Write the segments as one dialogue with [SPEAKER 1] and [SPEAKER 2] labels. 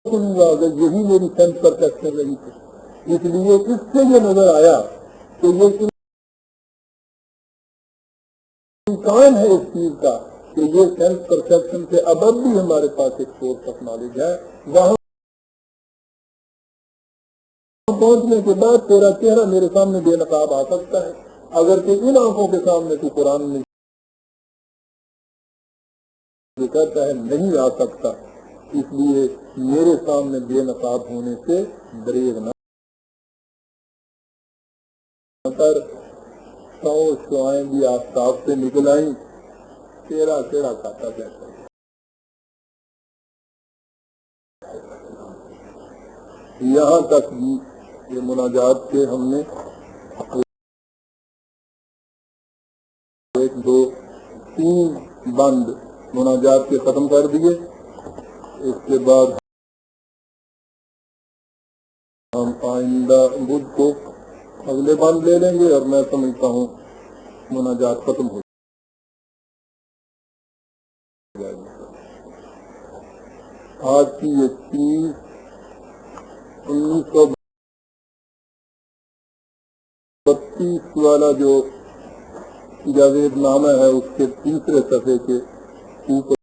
[SPEAKER 1] اگر یہی میری سینس پرسپشن رہی تھی، اس لیے اس سے یہ نظر آیا کہ یہ امکان ہے اس چیز کا کہ یہ سینس پرسپشن سے اب بھی ہمارے پاس ایک سورس آف نالج ہے، وہاں پہنچنے کے بعد تیرا چہرہ میرے سامنے بے نقاب آ سکتا ہے، اگر کہ ان آنکھوں کے سامنے تو قرآن میں جو کہتا ہے نہیں آ سکتا، اس لیے میرے سامنے بے نقاب ہونے سے دریغ نہ کر، 100 شعائیں بھی آفتاب سے نکل آئیں، تیرا کھاتا کہتا ہے۔ یہاں تک بھی یہ مناجات کے ہم نے 1 2 3 بند مناجات کے ختم کر دیے۔ اس کے بعد ہم آئندہ بدھ کو اگلے بند لے لیں گے، اور میں سمجھتا ہوں مناجات ختم ہو جائے گی۔ آج کی یہ 1932 والا جو جاوید نامہ ہے، اس کے 3 صفحے کے اوپر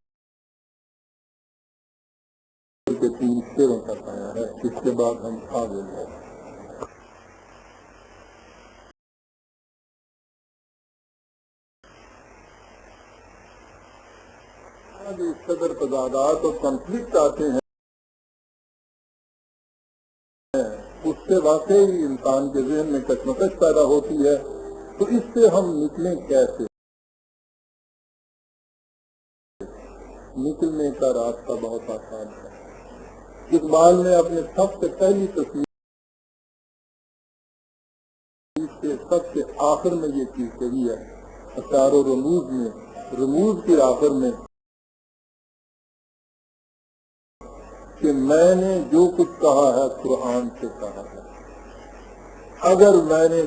[SPEAKER 1] کے 3 شعروں تک آیا ہے۔ اس کے بعد ہم آگے جائیں۔ اس قدر تضادات اور کنفلکٹ آتے ہیں، اس سے واقعی انسان کے ذہن میں کشمکش پیدا ہوتی ہے، تو اس سے ہم نکلیں کیسے؟ نکلنے کا راستہ بہت آسان ہے۔ اقبال نے اپنے سب سے پہلی تصویر کے سب سے آخر میں یہ چیز کہی ہے، اشعار و رموز کے آخر میں، کہ میں نے جو کچھ کہا ہے قرآن سے کہا ہے، اگر میں نے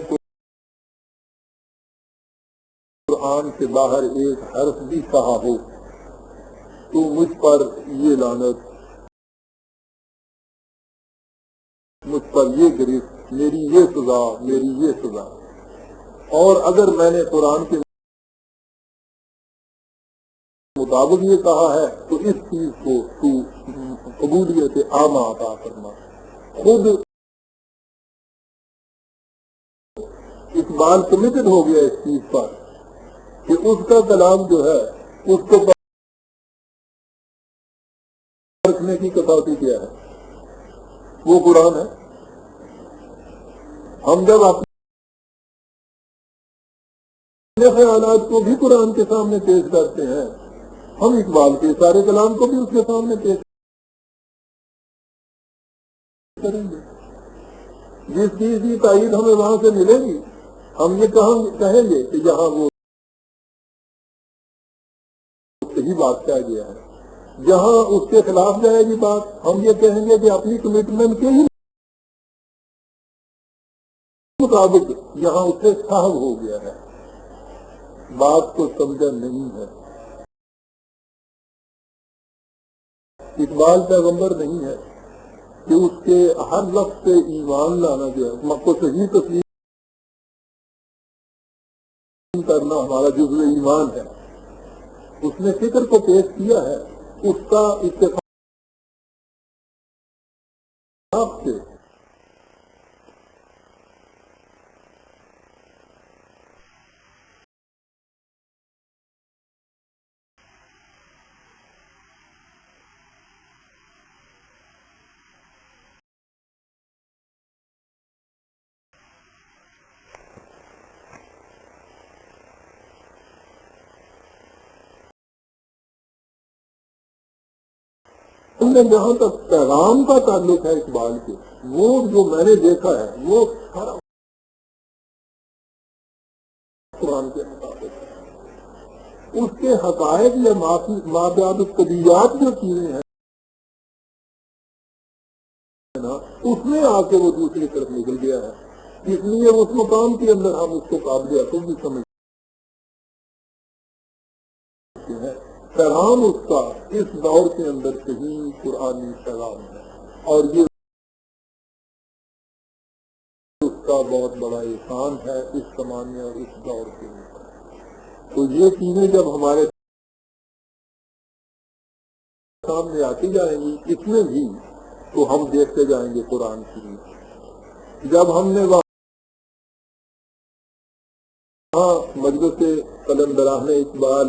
[SPEAKER 1] قرآن سے باہر ایک حرف بھی کہا ہو تو مجھ پر یہ لعنت، مجھ پر یہ گرفت، میری یہ سزا، اور اگر میں نے قرآن کے مطابق یہ کہا ہے تو اس چیز کو تو قبولیت عامہ عطا کرنا۔ خود اقبال کمیٹڈ ہو گیا اس چیز پر کہ اس کا کلام جو ہے اس کو رکھنے کی کسوٹی کیا ہے، وہ قرآن ہے۔ ہم جب اپنے خیالات کو بھی قرآن کے سامنے پیش کرتے ہیں، ہم اقبال کے سارے کلام کو بھی اس کے سامنے پیش کریں گے۔ جس چیز کی تائید ہمیں وہاں سے ملے گی، ہم یہ کہیں گے کہ یہاں وہ صحیح بات کہہ گیا ہے۔ جہاں اس کے خلاف جائے گی بات، ہم یہ کہیں گے کہ اپنی کمٹمنٹ کے ہی مطابق یہاں اس سے صاحب ہو گیا ہے۔ بات کو سمجھا نہیں ہے۔ اقبال پیغمبر نہیں ہے کہ اس کے ہر لفظ سے ایمان لانا جو ہے، کو صحیح تسلیم کرنا ہمارا جزو ایمان ہے۔ اس نے فکر کو پیش کیا ہے، اس کا اتفاق سے جہاں تک پیغام کا تعلق ہے اقبال کے، وہ جو میں نے دیکھا ہے وہ سارا قرآن کے مطابق ہے۔ اس کے حقائق یا مابعد الطبیعات جو چیزیں ہیں نا، اس میں آ کے وہ دوسری طرف نکل گیا ہے۔ اس لیے اس مقام کے اندر ہم اس کو قابل عقل بھی سمجھتے ہیں۔ پیغام اس کا اس دور کے اندر صحیح قرآنی پیغام ہے۔ اور یہ اس کا بہت بڑا احسان ہے اس زمانے اور اس دور کے اوپر۔ تو یہ چیزیں جب ہمارے سامنے آتی جائیں گی اس میں بھی تو ہم دیکھتے جائیں گے قرآن کی۔ جب ہم نے مجلس قلندراہ اقبال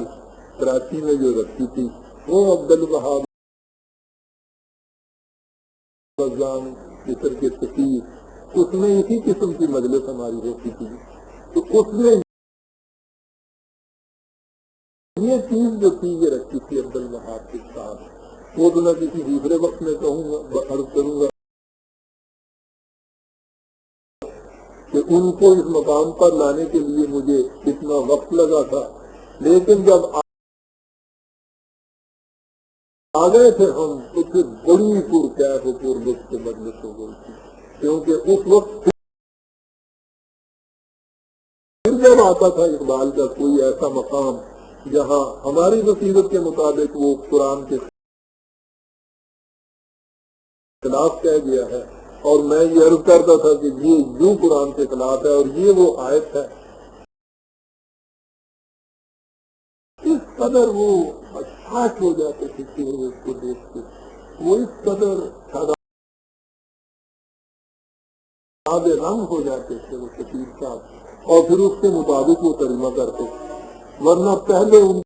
[SPEAKER 1] کراچی میں جو رکھی تھی وہ عبدالوہاب رضوان مصر کے سفیر، اس میں اسی قسم کی مجلس ہماری ہوتی تھی، تو اس میں یہ چیز جو تھی یہ رکھی تھی عبدالوہاب کے ساتھ۔ وہ تو میں کسی دوسرے وقت میں کہوں گا، عرض کروں گا کہ ان کو اس مقام پر لانے کے لیے مجھے کتنا وقت لگا تھا، لیکن جب آ گئے تھے ہم تو پھر بڑی پرکیف و پرلطف مجلس ہو گئی تھی، کیونکہ اس وقت پھر جب آتا تھا اقبال کا کوئی ایسا مقام جہاں ہماری بصیرت کے مطابق وہ قرآن کے خلاف کہہ گیا ہے، اور میں یہ عرض کرتا تھا کہ یہ یوں قرآن کے خلاف ہے اور یہ وہ آیت ہے، اس قدر وہ بچاٹ ہو جاتے تھے کہ اس کو دیکھ کے وہ اس قدر شاد رنگ ہو جاتے تھے وہ شفیع صاحب، اور پھر اس کے مطابق وہ ترجمہ کرتے، ورنہ پہلے ان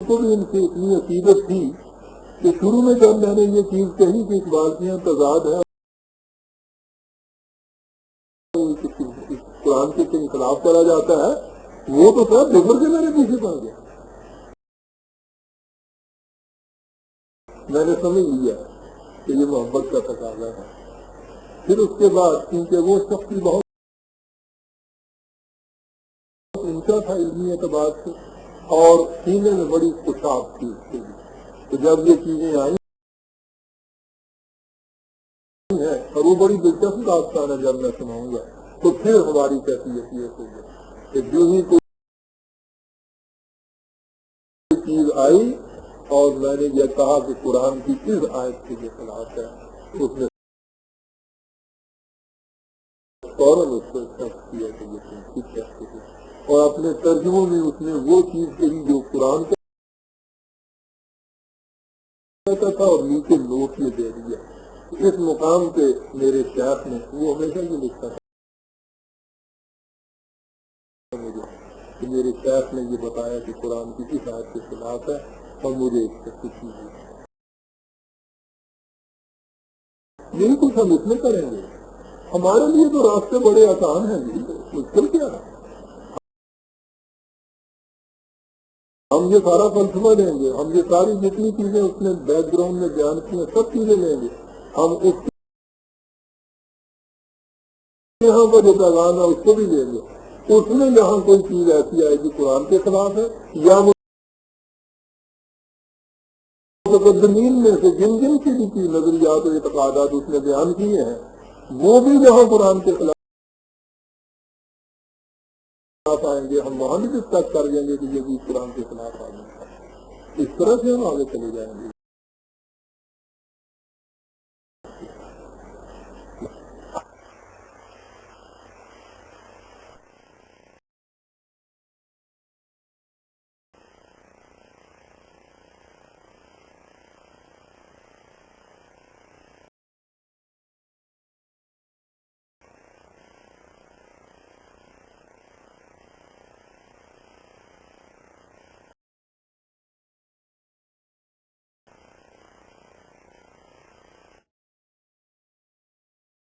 [SPEAKER 1] کو بھی ان کی اتنی عقیدت تھی کہ شروع میں جب میں نے یہ چیز کہی کہ اقبال کی تضاد ہے قرآن کے خلاف کرا جاتا ہے، وہ تو سب بغیر کے میرے پیچھے پڑ گیا، میں نے سمجھ لیا کہ یہ محبت کا تقاضا ہے۔ پھر اس کے بعد کیونکہ وہ شخص بہت اونچا تھا علمی اعتبار سے اور سینے میں بڑی خوشاب تھی اس کے لیے، تو جب یہ چیزیں آئی ہیں اور وہ بڑی دلچسپ داستان ہے جب میں سناؤں گا، تو پھر ہماری کیفیت یہ ہوگی کہ جو ہی کوئی چیز آئی اور میں نے یہ کہا کہ قرآن کی اس آیت کے یہ خلاف ہے، اس نے فوراً اس کو ایکسپٹ کیا کہ یہ ٹھیک کہتے ہیں، اور اپنے ترجموں میں اس نے وہ چیز کہی جو قرآن کہتا تھا اور نیچے نوٹ یہ دے دیا۔ اس مقام پہ میرے شیخ نے وہ ہمیشہ یہ لکھتا تھا مجھے کہ میرے شیخ نے یہ بتایا کہ قرآن کی کس آیت کے خلاف ہے اور مجھے اس سے خوشی ہوئی، یہی کچھ ہم اس میں کریں گے، ہمارے لیے تو راستے بڑے آسان ہیں جی، مشکل کیا ہے، ہم یہ سارا فلسفہ لیں گے، ہم یہ ساری جتنی چیزیں اس نے بیک گراؤنڈ میں بیان کی ہیں سب چیزیں لیں گے، ہم اس یہاں پر جو پیغام ہے اس کو بھی لیں گے، اس میں جہاں کوئی چیز ایسی آئے گی قرآن کے خلاف ہے یا متقدمین میں سے جن جن کی بھی نظریات و اعتقادات اس نے بیان کیے ہیں وہ بھی جہاں قرآن کے خلاف آئیں گے ہم وہاں بھی ڈسکس کر دیں گے کہ یہ بھی قرآن کے خلاف آئیں گے، اس طرح سے ہم آگے چلے جائیں گے۔